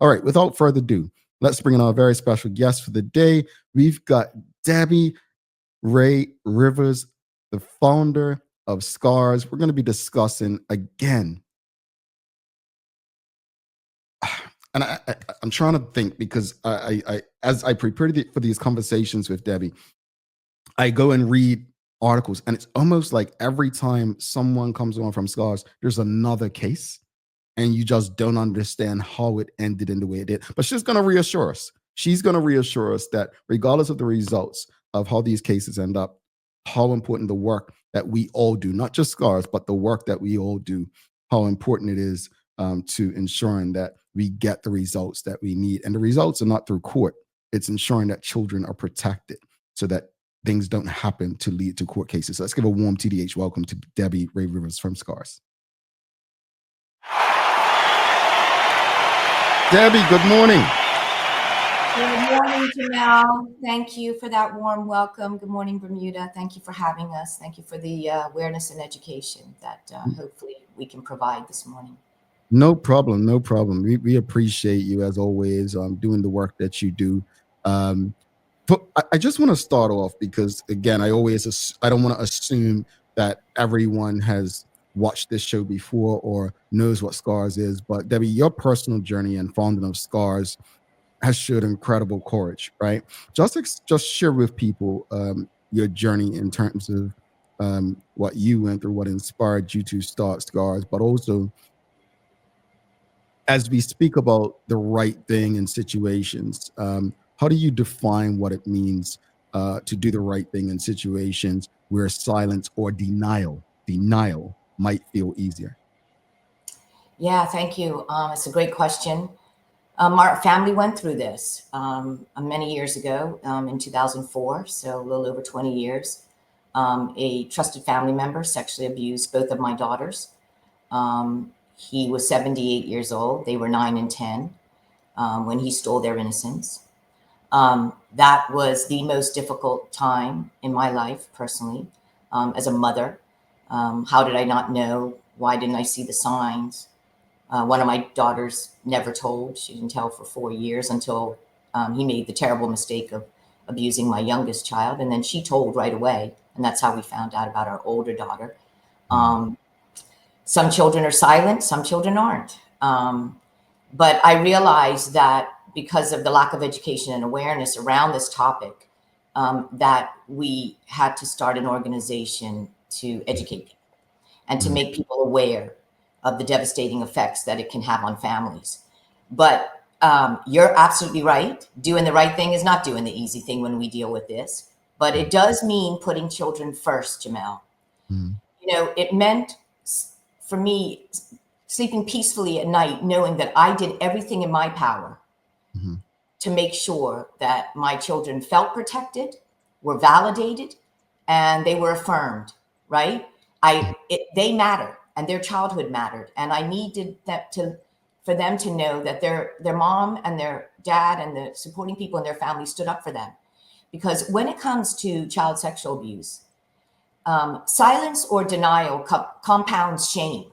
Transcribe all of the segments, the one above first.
All right, without further ado, let's bring in our very special guest for the day. We've got Debbie Ray Rivers, the founder of SCARS. We're going to be discussing again, and I'm trying to think because as I prepared for these conversations with Debbie, I go and read articles, and it's almost like every time someone comes on from SCARS, there's another case, and you just don't understand how it ended in the way it did. But she's going to reassure us. She's going to reassure us that regardless of the results of how these cases end up, how important the work that we all do, not just SCARS, but the work that we all do, how important it is to ensuring that we get the results that we need. And the results are not through court. It's ensuring that children are protected so that things don't happen to lead to court cases. So let's give a warm TDH welcome to Debbie Ray Rivers from SCARS. Debbie, good morning. Good morning, Jamel. Thank you for that warm welcome. Good morning, Bermuda. Thank you for having us. Thank you for the awareness and education that hopefully we can provide this morning. No problem. No problem. We appreciate you as always doing the work that you do. But I just want to start off because, again, I don't want to assume that everyone has watched this show before or knows what SCARS is. But Debbie, your personal journey and founding of SCARS has showed incredible courage, right? Just share with people your journey in terms of what you went through, what inspired you to start SCARS, but also as we speak about the right thing in situations, how do you define what it means to do the right thing in situations where silence or denial might feel easier? Yeah, thank you. It's a great question. Our family went through this many years ago in 2004, so a little over 20 years. A trusted family member sexually abused both of my daughters. He was 78 years old. They were 9 and 10 when he stole their innocence. That was the most difficult time in my life personally as a mother. How did I not know? Why didn't I see the signs? One of my daughters never told. She didn't tell for 4 years until he made the terrible mistake of abusing my youngest child. And then she told right away. And that's how we found out about our older daughter. Some children are silent, some children aren't. But I realized that because of the lack of education and awareness around this topic, that we had to start an organization to educate people and to make people aware of the devastating effects that it can have on families. But you're absolutely right. Doing the right thing is not doing the easy thing when we deal with this. But it does mean putting children first, Jamel. You know, it meant for me sleeping peacefully at night, knowing that I did everything in my power to make sure that my children felt protected, were validated, and they were affirmed, right? They matter and their childhood mattered. And I needed for them to know that their mom and their dad and the supporting people in their family stood up for them. Because when it comes to child sexual abuse, silence or denial compounds shame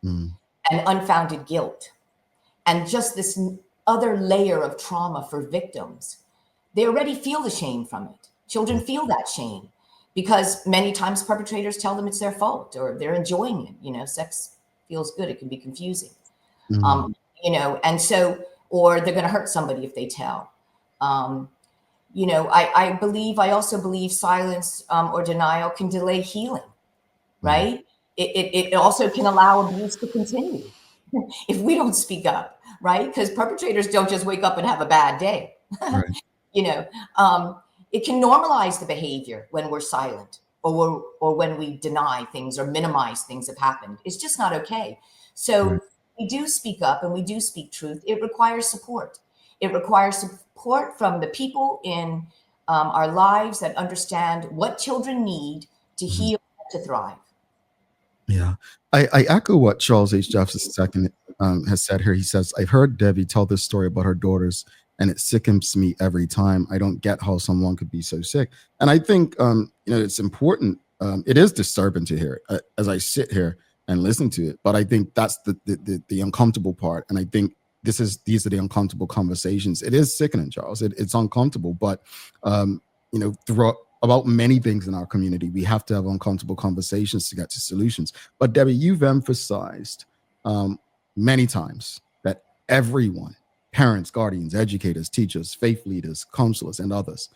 and unfounded guilt. And just this other layer of trauma for victims. They already feel the shame from it. Children feel that shame because many times perpetrators tell them it's their fault or they're enjoying it. You know, sex feels good. It can be confusing. You know, and so, or they're going to hurt somebody if they tell. You know, I also believe silence or denial can delay healing, right? It also can allow abuse to continue if we don't speak up, right? Because perpetrators don't just wake up and have a bad day. Right. You know, it can normalize the behavior when we're silent or when we deny things or minimize things that happened. It's just not okay. So we do speak up and we do speak truth. It requires support. It requires support from the people in our lives that understand what children need to heal and to thrive. Yeah, I echo what Charles H. Jefferson II has said here. He says, "I've heard Debbie tell this story about her daughters, and it sickens me every time. I don't get how someone could be so sick." And I think you know, it's important. It is disturbing to hear as I sit here and listen to it. But I think that's the uncomfortable part. And I think these are the uncomfortable conversations. It is sickening, Charles. It's uncomfortable, but throughout about many things in our community, we have to have uncomfortable conversations to get to solutions. But Debbie, you've emphasized many times that everyone, parents, guardians, educators, teachers, faith leaders, counselors, and others,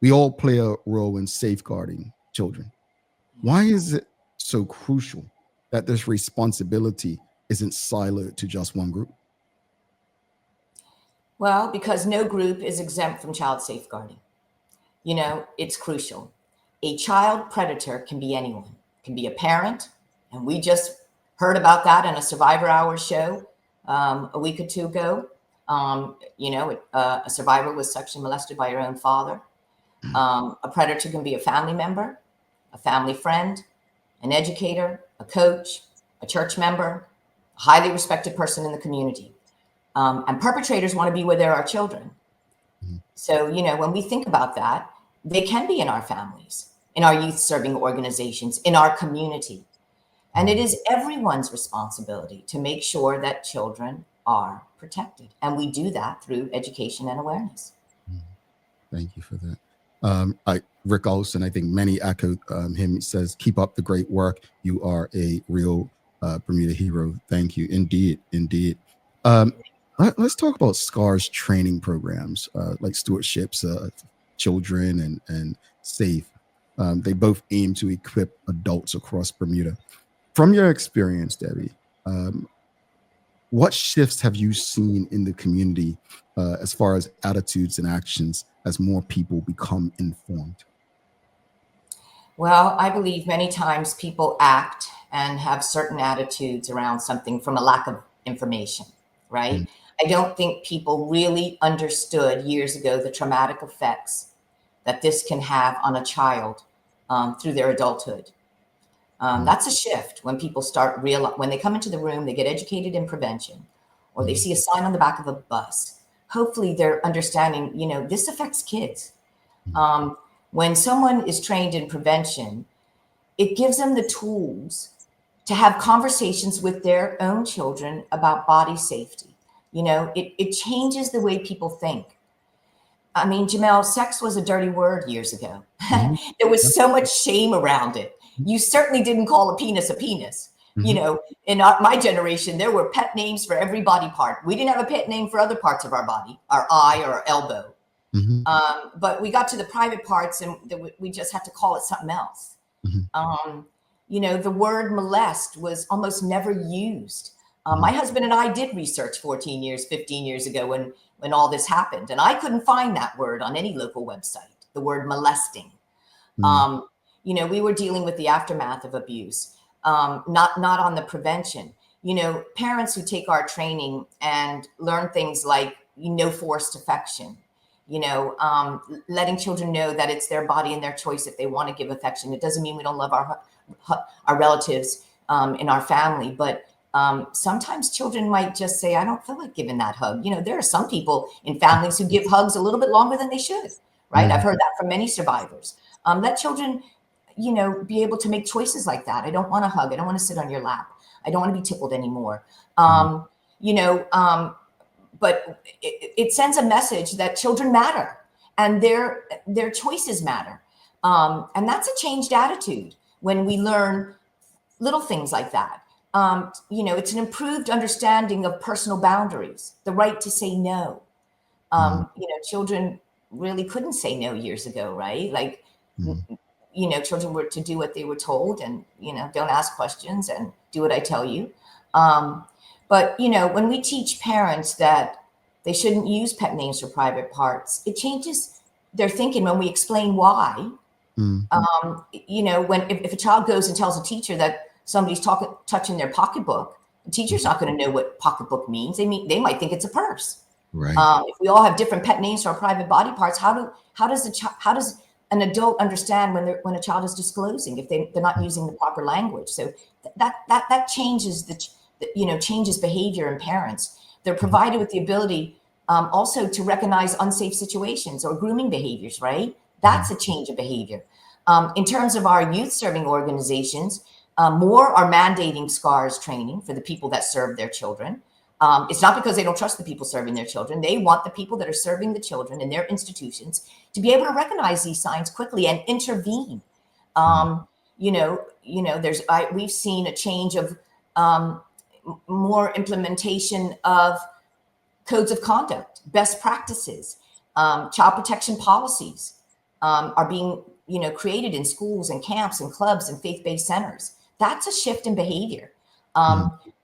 we all play a role in safeguarding children. Why is it so crucial that this responsibility isn't siloed to just one group? Well, because no group is exempt from child safeguarding. It's crucial. A child predator can be anyone, can be a parent. And we just heard about that in a Survivor Hour show a week or two ago. A survivor was sexually molested by her own father. A predator can be a family member, a family friend, an educator, a coach, a church member, a highly respected person in the community. And perpetrators want to be where there are children. So, when we think about that, they can be in our families, in our youth serving organizations, in our community. And it is everyone's responsibility to make sure that children are protected. And we do that through education and awareness. Thank you for that. Rick Olson, I think many echo him. He says, keep up the great work. You are a real Bermuda hero. Thank you. Indeed. Let's talk about SCAR's training programs, like stewardships, children and safe. They both aim to equip adults across Bermuda. From your experience, Debbie, what shifts have you seen in the community as far as attitudes and actions as more people become informed? Well, I believe many times people act and have certain attitudes around something from a lack of information, right? Mm. I don't think people really understood years ago the traumatic effects that this can have on a child through their adulthood. That's a shift when people start when they come into the room, they get educated in prevention, or they see a sign on the back of a bus. Hopefully they're understanding, this affects kids. When someone is trained in prevention, it gives them the tools to have conversations with their own children about body safety. It changes the way people think. I mean, Jamel, sex was a dirty word years ago. There was so much shame around it. You certainly didn't call a penis a penis. Mm-hmm. In my generation, there were pet names for every body part. We didn't have a pet name for other parts of our body, our eye or our elbow. Mm-hmm. But we got to the private parts and we just had to call it something else. Mm-hmm. The word molest was almost never used. My husband and I did research 15 years ago when all this happened. And I couldn't find that word on any local website, the word molesting. Mm-hmm. We were dealing with the aftermath of abuse, not on the prevention. Parents who take our training and learn things like, forced affection, letting children know that it's their body and their choice if they want to give affection. It doesn't mean we don't love our relatives in our family, but sometimes children might just say, I don't feel like giving that hug. There are some people in families who give hugs a little bit longer than they should, right? Mm-hmm. I've heard that from many survivors. Let children, be able to make choices like that. I don't want to hug. I don't want to sit on your lap. I don't want to be tickled anymore. But it sends a message that children matter and their choices matter. And that's a changed attitude when we learn little things like that. It's an improved understanding of personal boundaries, the right to say no. Children really couldn't say no years ago, right? Like, children were to do what they were told and, don't ask questions and do what I tell you. But when we teach parents that they shouldn't use pet names for private parts, it changes their thinking when we explain why. If a child goes and tells a teacher that somebody's touching their pocketbook, the teacher's not going to know what pocketbook means. They might think it's a purse. Right. If we all have different pet names for our private body parts, how does an adult understand when a child is disclosing if they're not using the proper language? So that changes changes behavior in parents. They're provided with the ability also to recognize unsafe situations or grooming behaviors, right? That's a change of behavior. In terms of our youth serving organizations, more are mandating SCARS training for the people that serve their children. It's not because they don't trust the people serving their children. They want the people that are serving the children in their institutions to be able to recognize these signs quickly and intervene. We've seen a change of more implementation of codes of conduct, best practices, child protection policies are being created in schools and camps and clubs and faith-based centers. That's a shift in behavior.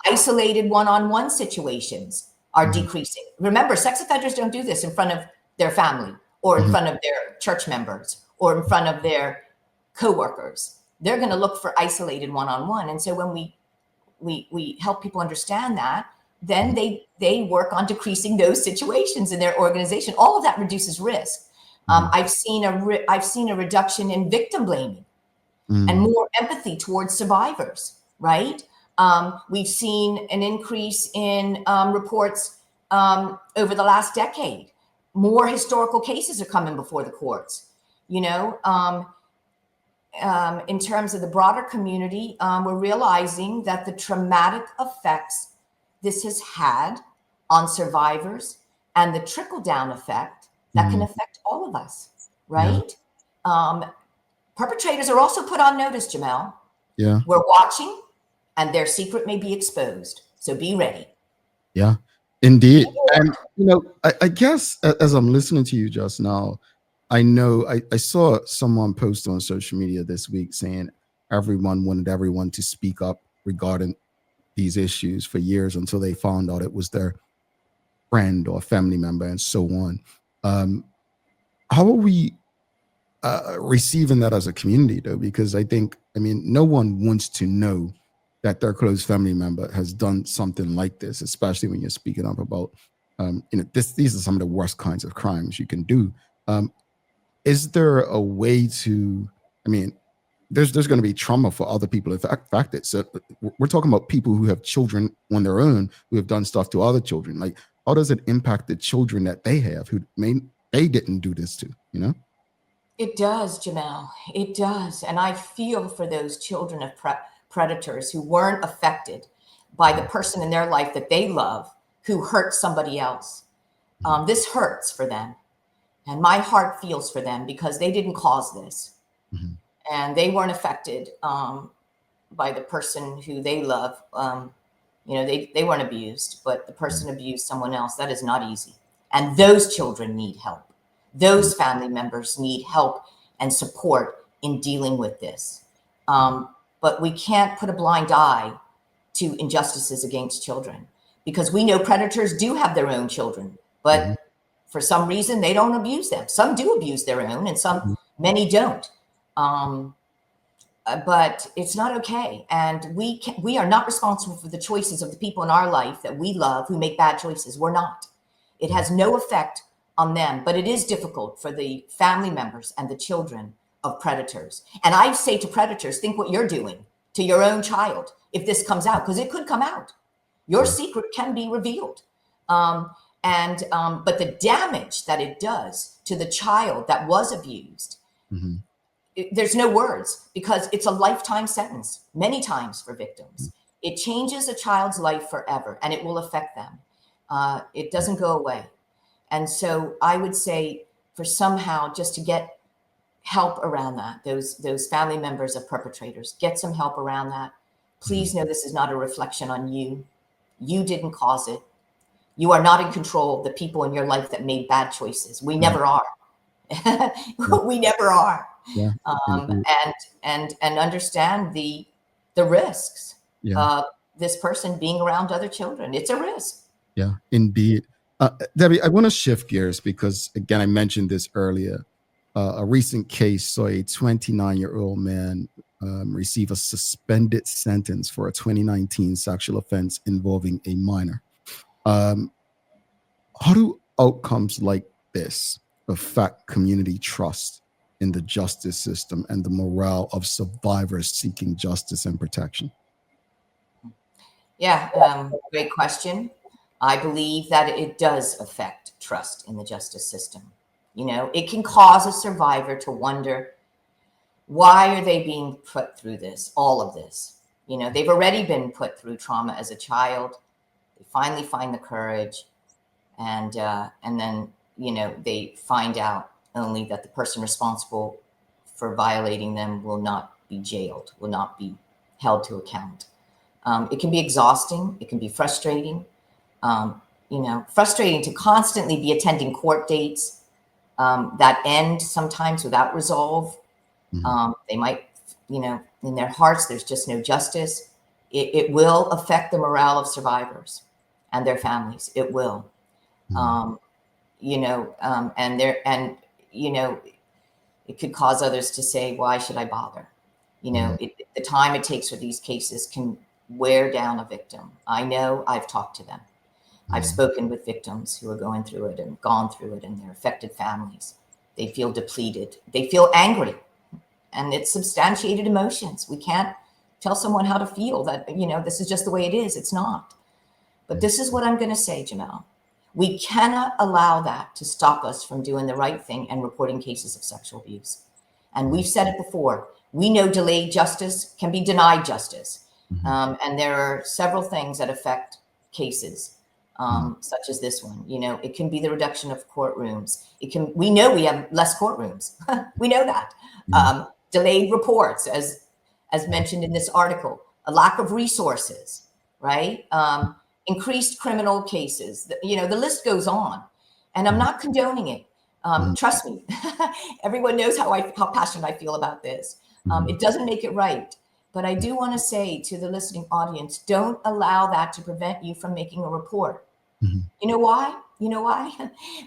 Isolated one-on-one situations are decreasing. Remember, sex offenders don't do this in front of their family or in front of their church members or in front of their coworkers. They're going to look for isolated one-on-one. And so when we help people understand that, then they work on decreasing those situations in their organization. All of that reduces risk. I've seen a reduction in victim blaming and more empathy towards survivors, right? We've seen an increase in reports over the last decade. More historical cases are coming before the courts. In terms of the broader community, we're realizing that the traumatic effects this has had on survivors and the trickle-down effect that can affect all of us, right? Perpetrators are also put on notice, Jamel. Yeah. We're watching, and their secret may be exposed. So be ready. Yeah, indeed. And, I guess as I'm listening to you just now, I know I saw someone post on social media this week saying everyone wanted everyone to speak up regarding these issues for years until they found out it was their friend or family member and so on. How are we receiving that as a community, though? Because no one wants to know that their close family member has done something like this, especially when you're speaking up about, these are some of the worst kinds of crimes you can do. Is there a way to, there's going to be trauma for other people. In fact, we're talking about people who have children on their own who have done stuff to other children. Like, how does it impact the children that they have who they didn't do this to, It does, Jamel. It does. And I feel for those children of predators who weren't affected by the person in their life that they love who hurt somebody else. This hurts for them. And my heart feels for them because they didn't cause this. And they weren't affected by the person who they love. They weren't abused, but the person abused someone else. That is not easy. And those children need help. Those family members need help and support in dealing with this. But we can't put a blind eye to injustices against children because we know predators do have their own children, but for some reason they don't abuse them. Some do abuse their own and many don't. But it's not okay. And we are not responsible for the choices of the people in our life that we love who make bad choices. We're not. It has no effect on them, but it is difficult for the family members and the children of predators. And I say to predators, think what you're doing to your own child if this comes out, because it could come out. Your secret can be revealed. But the damage that it does to the child that was abused, there's no words because it's a lifetime sentence, many times for victims. It changes a child's life forever and it will affect them. It doesn't go away. And so I would say for somehow just to get help around that, those family members of perpetrators, get some help around that. Please know this is not a reflection on you. You didn't cause it. You are not in control of the people in your life that made bad choices. We never are. We never are. Yeah. And understand the risks of this person being around other children. It's a risk. Yeah, indeed. Debbie, I want to shift gears because, again, I mentioned this earlier. A recent case saw a 29-year-old man receive a suspended sentence for a 2019 sexual offense involving a minor. How do outcomes like this affect community trust in the justice system and the morale of survivors seeking justice and protection? Yeah, great question. I believe that it does affect trust in the justice system. It can cause a survivor to wonder, why are they being put through this, all of this? They've already been put through trauma as a child. They finally find the courage, and then, you know, they find out only that the person responsible for violating them will not be jailed, will not be held to account. It can be exhausting. It can be frustrating. You know, frustrating to constantly be attending court dates that end sometimes without resolve. They might, you know, in their hearts, there's just no justice. It will affect the morale of survivors and their families. It will. You know, and you know, it could cause others to say, why should I bother? You know, the time it takes for these cases can wear down a victim. I know, I've talked to them. I've spoken with victims who are going through it and gone through it, and their affected families. They feel depleted. They feel angry, and it's substantiated emotions. We can't tell someone how to feel that, you know, this is just the way it is. It's not. But this is what I'm going to say, Jamel. We cannot allow that to stop us from doing the right thing and reporting cases of sexual abuse. And we've said it before. We know delayed justice can be denied justice. And there are several things that affect cases. Such as this one. You know, it can be the reduction of courtrooms. It can, we know we have less courtrooms. We know that. Delayed reports, as mentioned in this article, a lack of resources, right? Increased criminal cases. You know, the list goes on. And I'm not condoning it. Trust me, everyone knows how passionate I feel about this. It doesn't make it right. But I do want to say to the listening audience, don't allow that to prevent you from making a report. You know why? You know why?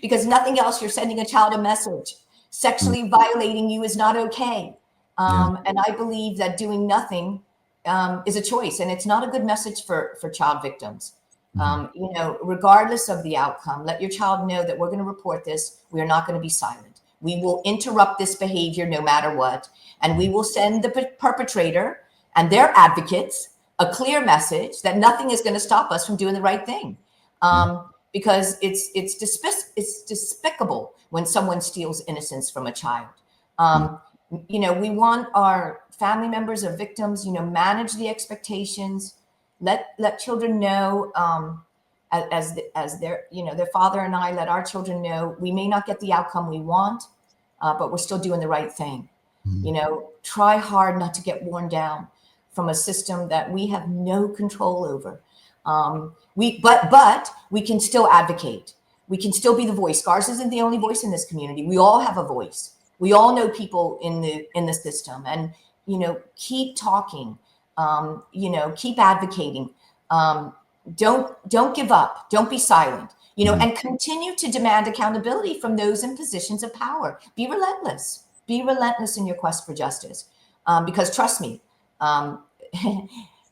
Because nothing else, you're sending a child a message. Sexually violating you is not okay. And I believe that doing nothing is a choice, and it's not a good message for child victims. You know, regardless of the outcome, let your child know that we're going to report this. We are not going to be silent. We will interrupt this behavior no matter what. And we will send the perpetrator and their advocates a clear message that nothing is going to stop us from doing the right thing. Because it's despicable when someone steals innocence from a child. You know, we want our family members of victims, you know, manage the expectations, let children know, as their, you know, their father and I let our children know, we may not get the outcome we want, but we're still doing the right thing. You know, try hard not to get worn down from a system that we have no control over. But we can still advocate. We can still be the voice. Scars isn't the only voice in this community. We all have a voice. We all know people in the system, and, you know, keep talking, you know, keep advocating. Don't give up. Don't be silent, you know, and continue to demand accountability from those in positions of power. Be relentless. Be relentless in your quest for justice. Because trust me,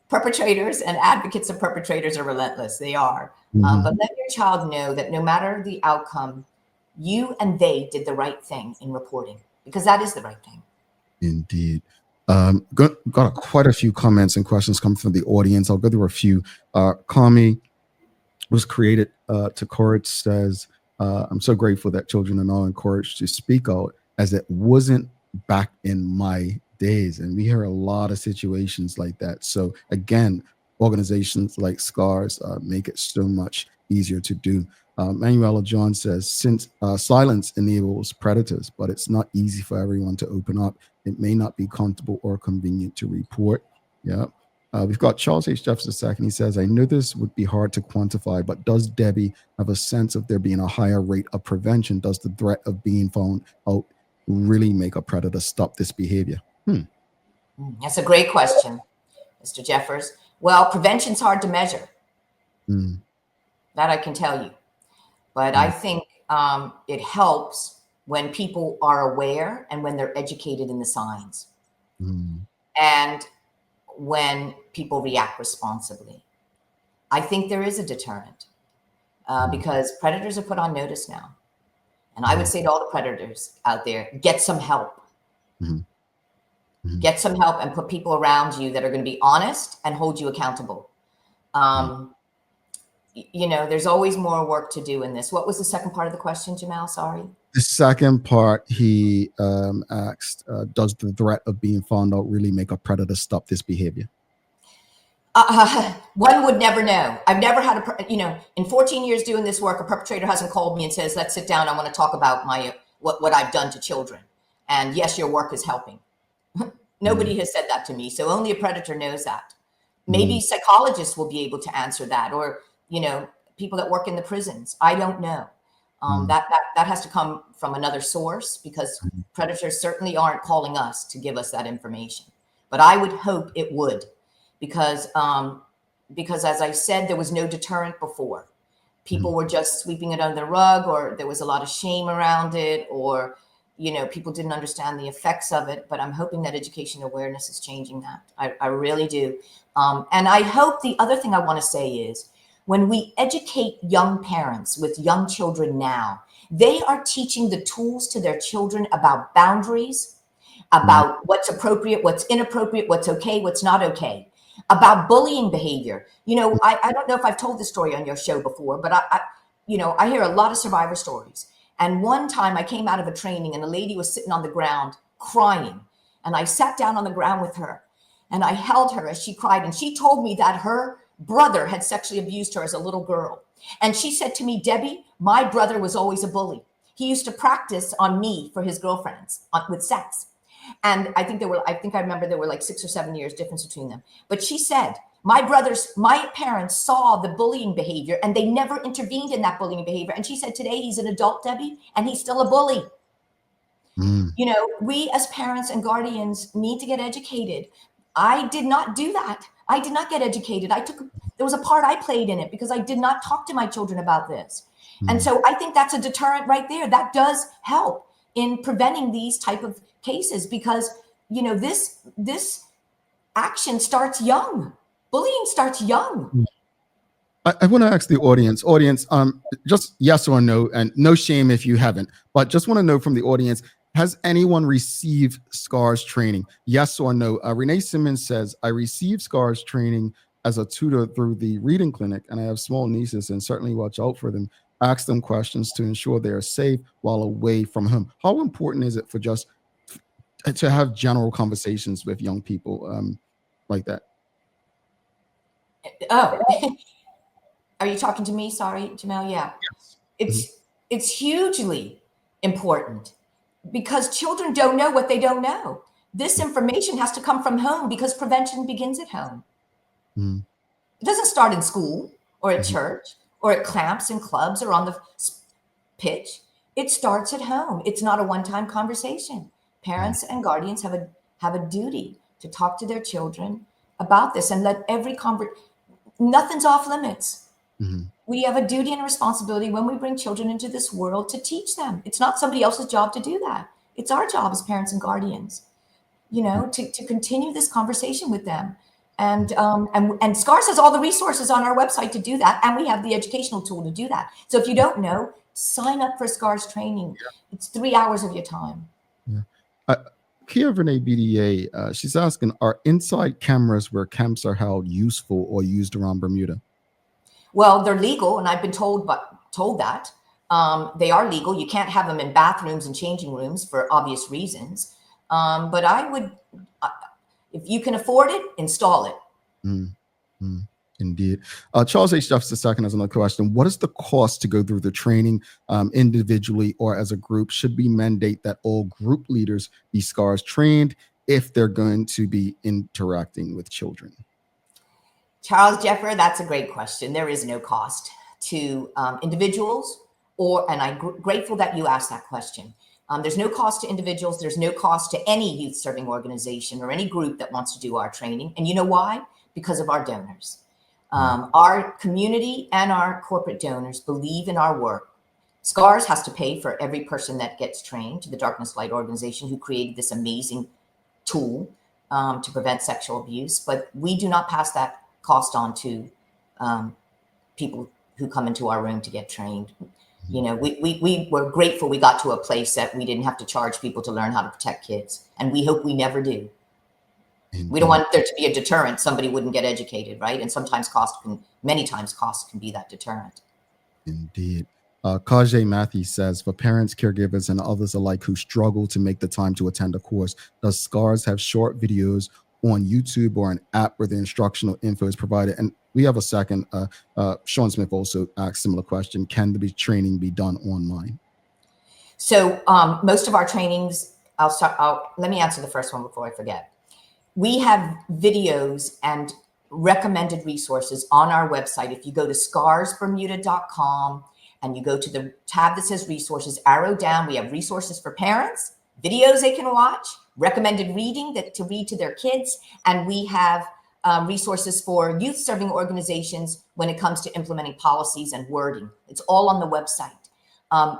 perpetrators and advocates of perpetrators are relentless. They are. But let your child know that no matter the outcome, you and they did the right thing in reporting, because that is the right thing. Indeed. Got quite a few comments and questions coming from the audience. I'll go through a few. Kami was created to courage says, I'm so grateful that children are now encouraged to speak out, as it wasn't back in my days. And we hear a lot of situations like that. So again, organizations like SCARS make it so much easier to do. Manuela John says, since silence enables predators, but it's not easy for everyone to open up. It may not be comfortable or convenient to report. Yeah. We've got Charles H. Jefferson II. He says, I know this would be hard to quantify, but does Debbie have a sense of there being a higher rate of prevention? Does the threat of being found out really make a predator stop this behavior? That's a great question, Mr. Jeffers. Well, prevention's hard to measure. That I can tell you. But I think it helps when people are aware and when they're educated in the signs. And when people react responsibly. I think there is a deterrent because predators are put on notice now. And I would say to all the predators out there, get some help. Get some help and put people around you that are going to be honest and hold you accountable. You know, there's always more work to do in this. What was the second part of the question, Jamal? Sorry. The second part, he asked, does the threat of being found out really make a predator stop this behavior? One would never know. I've never had in 14 years doing this work, a perpetrator hasn't called me and says, let's sit down. I want to talk about what I've done to children. And yes, your work is helping. Nobody has said that to me. So only a predator knows that. Maybe psychologists will be able to answer that, or, people that work in the prisons. I don't know. That has to come from another source, because predators certainly aren't calling us to give us that information. But I would hope it would, because as I said, there was no deterrent before. People were just sweeping it under the rug, or there was a lot of shame around it, or people didn't understand the effects of it. But I'm hoping that education awareness is changing that. I really do. And I hope the other thing I want to say is, when we educate young parents with young children now, they are teaching the tools to their children about boundaries, about what's appropriate, what's inappropriate, what's okay, what's not okay, about bullying behavior. I don't know if I've told this story on your show before, but I hear a lot of survivor stories. And one time I came out of a training and a lady was sitting on the ground crying. And I sat down on the ground with her and I held her as she cried. And she told me that her brother had sexually abused her as a little girl. And she said to me, Debbie, my brother was always a bully. He used to practice on me for his girlfriends with sex. And I remember there were like 6 or 7 years difference between them. But she said, my parents saw the bullying behavior and they never intervened in that bullying behavior. And she said, today he's an adult, Debbie, and he's still a bully. We as parents and guardians need to get educated. I did not do that. I did not get educated. There was a part I played in it, because I did not talk to my children about this. And so I think that's a deterrent right there. That does help in preventing these type of cases, because, this action starts young. Bullying starts young. I want to ask the audience, just yes or no, and no shame if you haven't, but just want to know from the audience, has anyone received SCARS training? Yes or no? Renee Simmons says, I received SCARS training as a tutor through the reading clinic, and I have small nieces and certainly watch out for them, ask them questions to ensure they are safe while away from home. How important is it for just to have general conversations with young people like that? Oh, are you talking to me? Sorry, Jamel. Yeah, yes. It's hugely important, because children don't know what they don't know. This information has to come from home, because prevention begins at home. It doesn't start in school or at church or at camps and clubs or on the pitch. It starts at home. It's not a one-time conversation. Parents and guardians have a duty to talk to their children about this, and let nothing's off limits. We have a duty and a responsibility when we bring children into this world to teach them. It's not somebody else's job to do that. It's our job as parents and guardians, to continue this conversation with them. And SCARS has all the resources on our website to do that. And we have the educational tool to do that. So if you don't know, sign up for SCARS training. It's 3 hours of your time. Kia Renee BDA, she's asking, are inside cameras where camps are held useful or used around Bermuda? Well, they're legal, and I've been told that they are legal. You can't have them in bathrooms and changing rooms for obvious reasons. But I would, if you can afford it, install it. Indeed. Charles H. Jefferson II has another question. What is the cost to go through the training individually or as a group? Should we mandate that all group leaders be SCARS trained if they're going to be interacting with children? Charles Jeffer, that's a great question. There is no cost to individuals, and I'm grateful that you asked that question. There's no cost to individuals. There's no cost to any youth serving organization or any group that wants to do our training. And you know why? Because of our donors. Our community and our corporate donors believe in our work. SCARS has to pay for every person that gets trained, to the Darkness Light organization, who created this amazing tool to prevent sexual abuse. But we do not pass that cost on to people who come into our room to get trained. We were grateful we got to a place that we didn't have to charge people to learn how to protect kids. And we hope we never do. Indeed. We don't want there to be a deterrent. Somebody wouldn't get educated, right? And many times cost can be that deterrent. Indeed. Kajay Matthews says, for parents, caregivers, and others alike who struggle to make the time to attend a course, does SCARS have short videos on YouTube or an app where the instructional info is provided? And we have a second. Sean Smith also asked similar question. Can the training be done online? So most of our trainings, let me answer the first one before I forget. We have videos and recommended resources on our website. If you go to scarsbermuda.com and you go to the tab that says resources, arrow down, we have resources for parents, videos they can watch, recommended reading to read to their kids, and we have resources for youth serving organizations when it comes to implementing policies and wording. It's all on the website.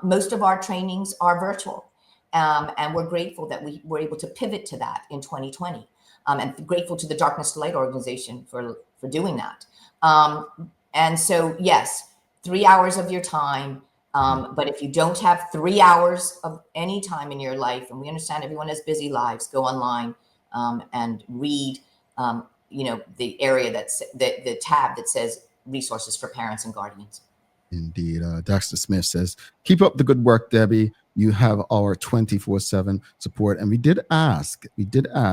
Most of our trainings are virtual, and we're grateful that we were able to pivot to that in 2020, and grateful to the Darkness to Light organization for doing that. And so, yes, 3 hours of your time. But if you don't have 3 hours of any time in your life, and we understand everyone has busy lives, go online and read, the area the tab that says resources for parents and guardians. Indeed. Dexter Smith says, keep up the good work, Debbie. You have our 24/7 support. And we did ask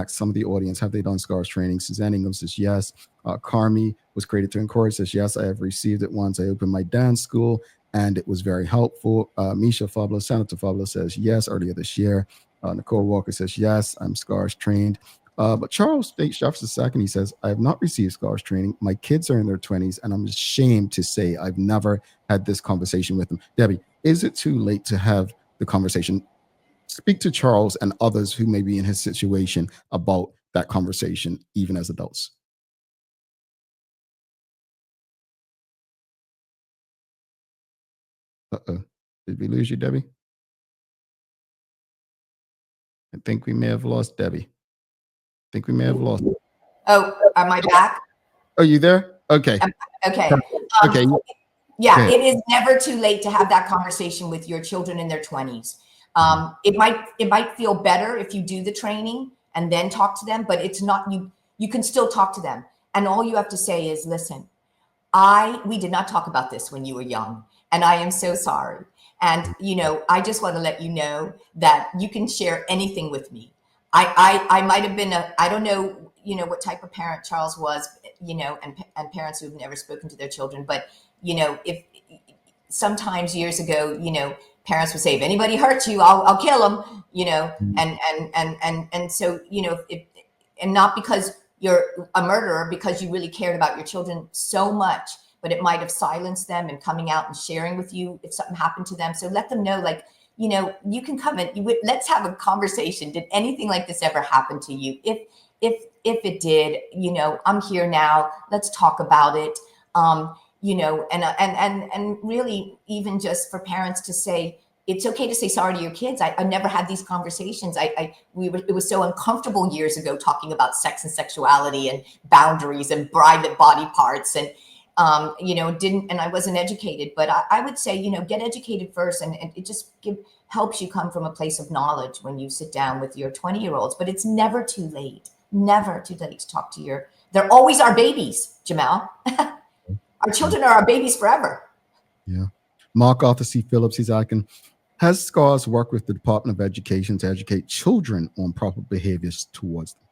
some of the audience, have they done SCARS training? Suzanne Ingham says, yes. Carmi was created to encourage, says, yes, I have received it once. I opened my dance school and it was very helpful. Misha Fablo, Senator Fablo says, yes, earlier this year. Nicole Walker says, yes, I'm SCARS trained. But Charles State Jefferson II, he says, I have not received SCARS training. My kids are in their 20s, and I'm ashamed to say I've never had this conversation with them. Debbie, is it too late to have the conversation? Speak to Charles and others who may be in his situation about that conversation, even as adults. Uh-oh. Did we lose you, Debbie? I think we may have lost Debbie. Oh, am I back? Are you there? Okay. Okay. Okay. Yeah, it is never too late to have that conversation with your children in their 20s. It might feel better if you do the training and then talk to them, but it's not, you can still talk to them. And all you have to say is, listen, we did not talk about this when you were young, and I am so sorry. And, I just want to let you know that you can share anything with me. I might have been I don't know, what type of parent Charles was, and parents who've never spoken to their children. But, if sometimes years ago, parents would say, if anybody hurts you, I'll kill them, and so, and not because you're a murderer, because you really cared about your children so much, but it might have silenced them and coming out and sharing with you if something happened to them. So let them know, like, you can come and let's have a conversation. Did anything like this ever happen to you? If it did, I'm here now. Let's talk about it. And really, even just for parents to say, it's okay to say sorry to your kids. I never had these conversations. It was so uncomfortable years ago talking about sex and sexuality and boundaries and private body parts, and and I wasn't educated. But I would say, get educated first, and it just helps you come from a place of knowledge when you sit down with your 20-year-olds. But it's never too late. Never too late to talk to they're always our babies, Jamal. Our children are our babies forever. Yeah. Mark Arthur C. Phillips, he's asking, has SCARS worked with the Department of Education to educate children on proper behaviors towards them?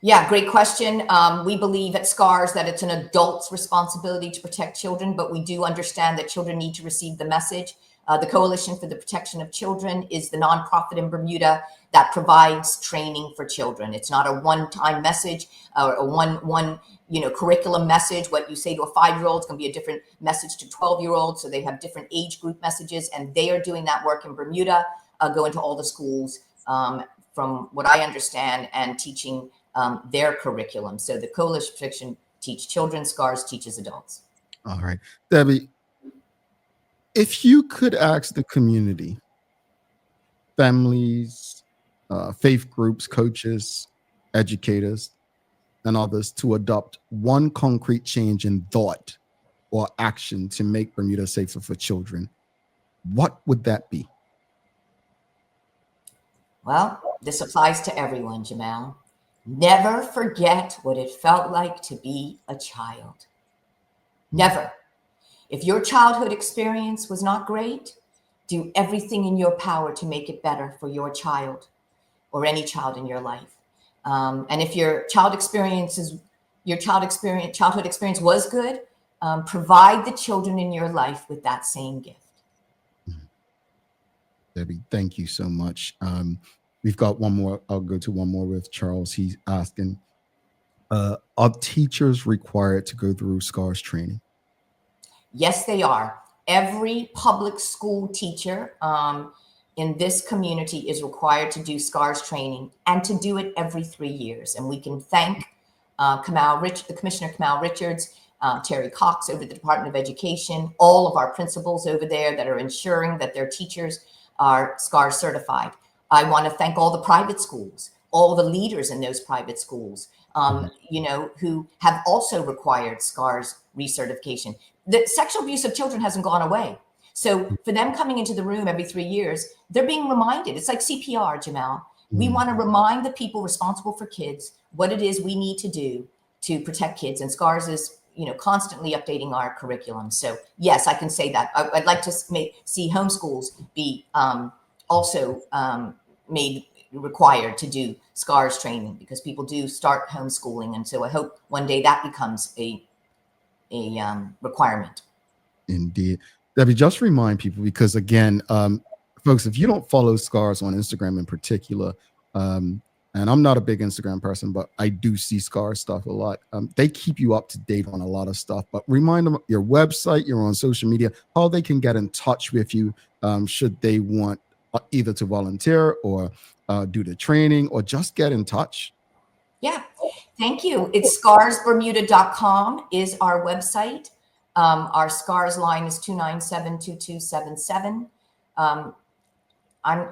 Yeah, great question. We believe at SCARS that it's an adult's responsibility to protect children, but we do understand that children need to receive the message. The Coalition for the Protection of Children is the nonprofit in Bermuda that provides training for children. It's not a one-time message or a one curriculum message. What you say to a 5-year-old is going to be a different message to 12-year-olds. So they have different age group messages, and they are doing that work in Bermuda, going to all the schools, from what I understand, and teaching their curriculum. So the Coalition for Protection teach children, SCARS teaches adults. All right, Debbie, if you could ask the community, families, faith groups, coaches, educators, and others to adopt one concrete change in thought or action to make Bermuda safer for children, what would that be? Well, this applies to everyone, Jamal. Never forget what it felt like to be a child. Never. If your childhood experience was not great, do everything in your power to make it better for your child or any child in your life. And if your childhood experience was good, provide the children in your life with that same gift. Debbie, thank you so much. We've got one more. I'll go to one more with Charles. He's asking, are teachers required to go through SCARS training? Yes, they are. Every public school teacher in this community is required to do SCARS training, and to do it every 3 years. And we can thank the Commissioner Kamal Richards, Terry Cox over the Department of Education, all of our principals over there that are ensuring that their teachers are SCARS certified. I want to thank all the private schools, all the leaders in those private schools, who have also required SCARS recertification. The sexual abuse of children hasn't gone away. So for them coming into the room every 3 years, they're being reminded. It's like CPR, Jamal. We want to remind the people responsible for kids what it is we need to do to protect kids. And SCARS is, constantly updating our curriculum. So yes, I can say that. I'd like to see homeschools be also made required to do SCARS training, because people do start homeschooling. And so I hope one day that becomes a requirement. Indeed. Debbie, just remind people, because again, folks, if you don't follow SCARS on Instagram in particular, and I'm not a big Instagram person, but I do see SCARS stuff a lot. They keep you up to date on a lot of stuff, but remind them your website, you're on social media, how they can get in touch with you should they want either to volunteer or do the training or just get in touch. Yeah, thank you. It's scarsbermuda.com is our website. Our SCARS line is 297-2277. I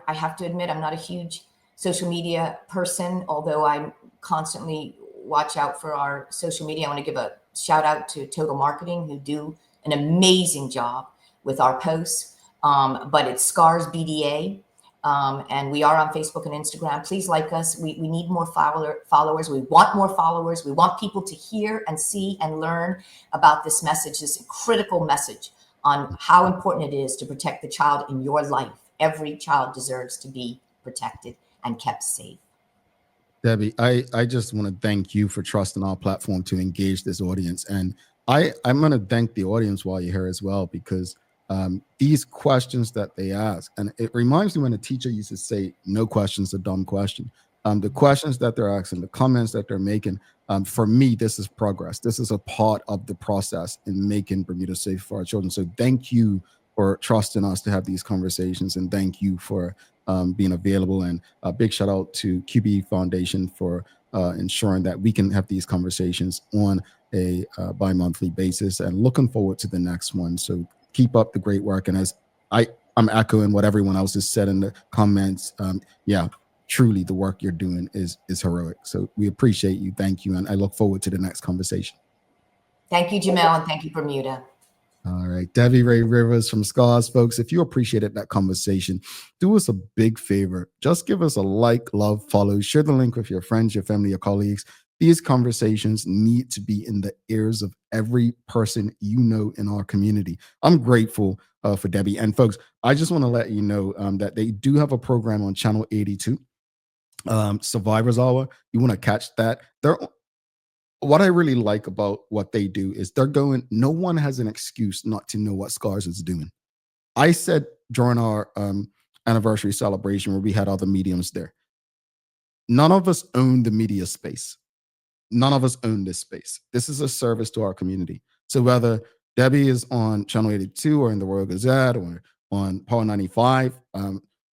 have to admit, I'm not a huge social media person, although I constantly watch out for our social media. I want to give a shout out to Total Marketing, who do an amazing job with our posts. But it's SCARS BDA. And we are on Facebook and Instagram. Please like us. We need more followers. We want more followers. We want people to hear and see and learn about this message, this critical message on how important it is to protect the child in your life. Every child deserves to be protected and kept safe. Debbie, I just want to thank you for trusting our platform to engage this audience. And I'm going to thank the audience while you're here as well, because these questions that they ask, and it reminds me when a teacher used to say, no question's a dumb question. The questions that they're asking, the comments that they're making, for me, this is progress. This is a part of the process in making Bermuda safe for our children. So thank you for trusting us to have these conversations, and thank you for being available. And a big shout out to QBE Foundation for ensuring that we can have these conversations on a bi-monthly basis, and looking forward to the next one. So keep up the great work. And as I'm echoing what everyone else has said in the comments, yeah, truly the work you're doing is heroic. So we appreciate you. Thank you. And I look forward to the next conversation. Thank you, Jamal, and thank you, Bermuda. All right, Debbie Ray Rivers from SCARS, folks. If you appreciated that conversation, do us a big favor. Just give us a like, love, follow, share the link with your friends, your family, your colleagues. These conversations need to be in the ears of every person you know in our community. I'm grateful for Debbie. And folks, I just want to let you know that they do have a program on Channel 82, Survivor's Hour. You want to catch that? What I really like about what they do is they're going, no one has an excuse not to know what SCARS is doing. I said during our anniversary celebration where we had other mediums there, none of us own the media space. None of us own this space. This is a service to our community. So whether Debbie is on Channel 82 or in the Royal Gazette or on Power 95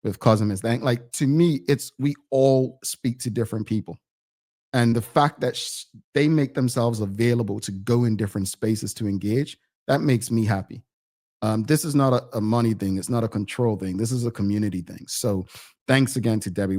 with Cousin Ms. Thank, like, to me, we all speak to different people. And the fact that they make themselves available to go in different spaces to engage, that makes me happy. This is not a money thing. It's not a control thing. This is a community thing. So thanks again to Debbie.